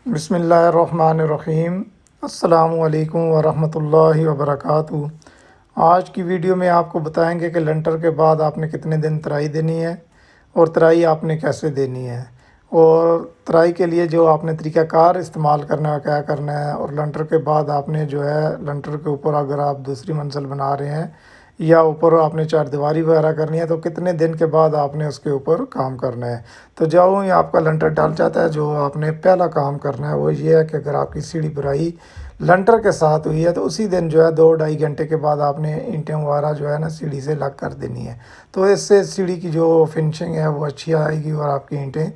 بسم اللہ الرحمن الرحیم۔ السلام علیکم ورحمۃ اللہ وبرکاتہ۔ آج کی ویڈیو میں آپ کو بتائیں گے کہ لنٹر کے بعد آپ نے کتنے دن ترائی دینی ہے اور ترائی آپ نے کیسے دینی ہے، اور ترائی کے لیے جو آپ نے طریقہ کار استعمال کرنا ہے کیا کرنا ہے، اور لنٹر کے بعد آپ نے جو ہے لنٹر کے اوپر اگر آپ دوسری منزل بنا رہے ہیں یا اوپر آپ نے چار دیواری وغیرہ کرنی ہے تو کتنے دن کے بعد آپ نے اس کے اوپر کام کرنا ہے۔ تو جاؤ ہی آپ کا لنٹر ڈال جاتا ہے، جو آپ نے پہلا کام کرنا ہے وہ یہ ہے کہ اگر آپ کی سیڑھی بھرائی لنٹر کے ساتھ ہوئی ہے تو اسی دن جو ہے 2-2.5 گھنٹے کے بعد آپ نے اینٹیں وغیرہ جو ہے نا سیڑھی سے لگ کر دینی ہے، تو اس سے سیڑھی کی جو فنشنگ ہے وہ اچھی آئے گی اور آپ کی اینٹیں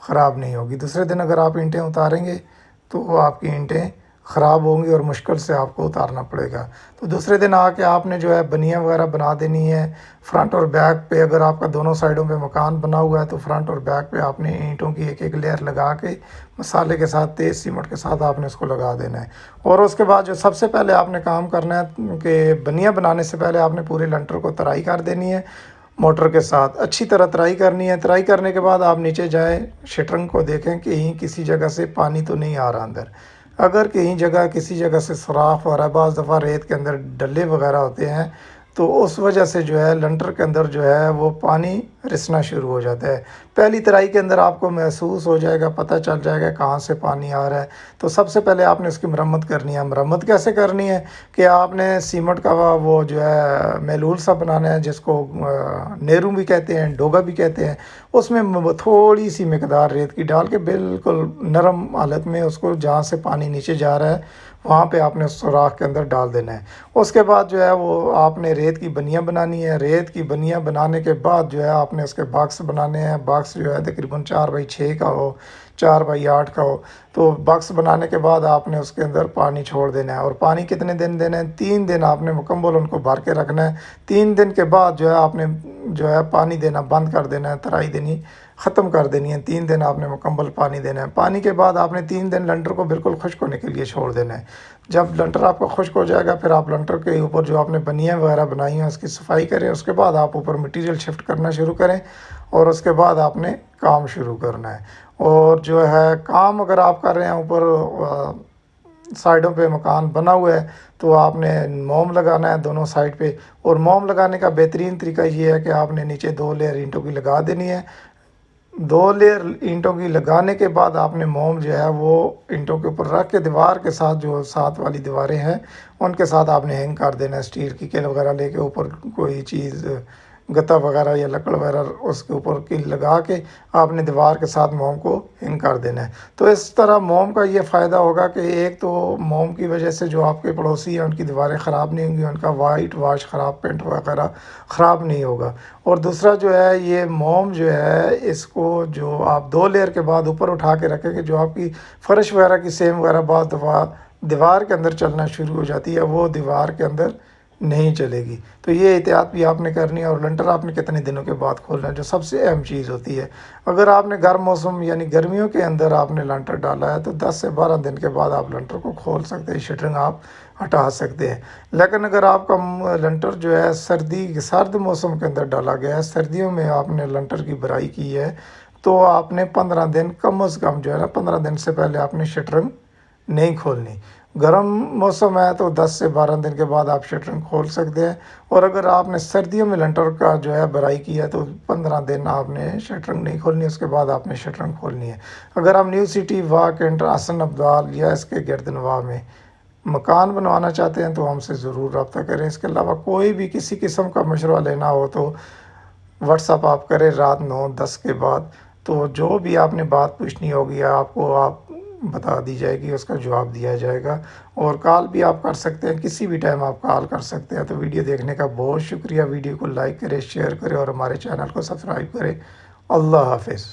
خراب نہیں ہوگی۔ دوسرے دن اگر آپ اینٹیں اتاریں گے تو وہ آپ کی اینٹیں خراب ہوں گی اور مشکل سے آپ کو اتارنا پڑے گا۔ تو دوسرے دن آ کے آپ نے جو ہے بنیاں وغیرہ بنا دینی ہے فرنٹ اور بیک پہ۔ اگر آپ کا دونوں سائڈوں پہ مکان بنا ہوا ہے تو فرنٹ اور بیک پہ آپ نے اینٹوں کی ایک ایک لیئر لگا کے مسالے کے ساتھ تیز سیمنٹ کے ساتھ آپ نے اس کو لگا دینا ہے۔ اور اس کے بعد جو سب سے پہلے آپ نے کام کرنا ہے کہ بنیاں بنانے سے پہلے آپ نے پورے لنٹر کو ترائی کر دینی ہے، موٹر کے ساتھ اچھی طرح ترائی کرنی ہے۔ ترائی کرنے کے بعد آپ نیچے جائیں، شٹرنگ کو دیکھیں کہ کہیں کسی جگہ سے پانی تو نہیں آ رہا اندر۔ اگر کہیں جگہ کسی جگہ سے سوراخ وغیرہ، بعض دفعہ ریت کے اندر ڈلے وغیرہ ہوتے ہیں تو اس وجہ سے جو ہے لنٹر کے اندر جو ہے وہ پانی رسنا شروع ہو جاتا ہے۔ پہلی ترائی کے اندر آپ کو محسوس ہو جائے گا، پتہ چل جائے گا کہاں سے پانی آ رہا ہے۔ تو سب سے پہلے آپ نے اس کی مرمت کرنی ہے۔ مرمت کیسے کرنی ہے کہ آپ نے سیمنٹ کا وہ جو ہے میلول سا بنانا ہے، جس کو نیرو بھی کہتے ہیں، ڈوگا بھی کہتے ہیں۔ اس میں تھوڑی سی مقدار ریت کی ڈال کے بالکل نرم حالت میں اس کو جہاں سے پانی نیچے جا رہا ہے وہاں پہ آپ نے سوراخ کے اندر ڈال دینا ہے۔ اس کے بعد جو ہے وہ آپ نے ریت کی بنیاں بنانی ہے۔ ریت کی بنیاں بنانے کے بعد جو ہے آپ نے اس کے باکس بنانے ہیں۔ باکس جو ہے تقریباً 4x6 کا ہو، 4x8 کا ہو۔ تو باکس بنانے کے بعد آپ نے اس کے اندر پانی چھوڑ دینا ہے، اور پانی کتنے دن دینا ہے؟ 3 دن آپ نے مکمل ان کو بھر کے رکھنا ہے۔ 3 دن کے بعد جو ہے آپ نے جو ہے پانی دینا بند کر دینا ہے، ترائی دینی ختم کر دینی ہے۔ 3 دن آپ نے مکمل پانی دینا ہے۔ پانی کے بعد آپ نے 3 دن لنٹر کو بالکل خشک ہونے کے لیے چھوڑ دینا ہے۔ جب لنٹر آپ کا خشک ہو جائے گا پھر آپ لنٹر کے اوپر جو آپ نے بنیاں وغیرہ بنائی ہیں اس کی صفائی کریں۔ اس کے بعد آپ اوپر مٹیریل شفٹ کرنا شروع کریں اور اس کے بعد آپ نے کام شروع کرنا ہے۔ اور جو ہے کام اگر آپ کر رہے ہیں اوپر سائڈوں پہ مکان بنا ہوا ہے تو آپ نے موم لگانا ہے دونوں سائڈ پہ، اور موم لگانے کا بہترین طریقہ یہ ہے کہ آپ نے نیچے 2 لیئر اینٹوں کی لگا دینی ہے۔ 2 لیئر اینٹوں کی لگانے کے بعد آپ نے موم جو ہے وہ اینٹوں کے اوپر رکھ کے دیوار کے ساتھ جو ساتھ والی دیواریں ہیں ان کے ساتھ آپ نے ہینگ کر دینا ہے۔ اسٹیل کی کیل وغیرہ لے کے اوپر کوئی چیز گتا وغیرہ یا لکڑ وغیرہ اس کے اوپر کیل لگا کے آپ نے دیوار کے ساتھ موم کو ہینگ کر دینا ہے۔ تو اس طرح موم کا یہ فائدہ ہوگا کہ ایک تو موم کی وجہ سے جو آپ کے پڑوسی ہیں ان کی دیواریں خراب نہیں ہوں گی، ان کا وائٹ واش خراب پینٹ وغیرہ خراب نہیں ہوگا۔ اور دوسرا جو ہے یہ موم جو ہے اس کو جو آپ 2 لیئر کے بعد اوپر اٹھا کے رکھیں گے، جو آپ کی فرش وغیرہ کی سیم وغیرہ بعض دفعہ دیوار کے اندر چلنا شروع ہو جاتی ہے، وہ دیوار کے اندر نہیں چلے گی۔ تو یہ احتیاط بھی آپ نے کرنی ہے۔ اور لنٹر آپ نے کتنے دنوں کے بعد کھولنا ہے جو سب سے اہم چیز ہوتی ہے۔ اگر آپ نے گرم موسم یعنی گرمیوں کے اندر آپ نے لنٹر ڈالا ہے تو 10 سے 12 دن کے بعد آپ لنٹر کو کھول سکتے ہیں، شٹرنگ آپ ہٹا سکتے ہیں۔ لیکن اگر آپ کا لنٹر جو ہے سرد موسم کے اندر ڈالا گیا ہے، سردیوں میں آپ نے لنٹر کی بھرائی کی ہے تو آپ نے 15 دن کم از کم جو ہے نا 15 دن سے پہلے آپ نے شٹرنگ نہیں کھولنی۔ گرم موسم ہے تو 10 سے 12 دن کے بعد آپ شٹرنگ کھول سکتے ہیں، اور اگر آپ نے سردیوں میں لنٹر کا جو ہے بھرائی کی ہے تو 15 دن آپ نے شٹرنگ نہیں کھولنی، اس کے بعد آپ نے شٹرنگ کھولنی ہے۔ اگر آپ نیو سٹی واک انٹر حسن ابدال یا اس کے گرد نواح میں مکان بنوانا چاہتے ہیں تو ہم سے ضرور رابطہ کریں۔ اس کے علاوہ کوئی بھی کسی قسم کا مشورہ لینا ہو تو واٹس اپ آپ کریں رات 9-10 کے بعد، تو جو بھی آپ نے بات پوچھنی ہوگی آپ بتا دی جائے گی، اس کا جواب دیا جائے گا۔ اور کال بھی آپ کر سکتے ہیں، کسی بھی ٹائم آپ کال کر سکتے ہیں۔ تو ویڈیو دیکھنے کا بہت شکریہ۔ ویڈیو کو لائک کریں، شیئر کریں اور ہمارے چینل کو سبسکرائب کریں۔ اللہ حافظ۔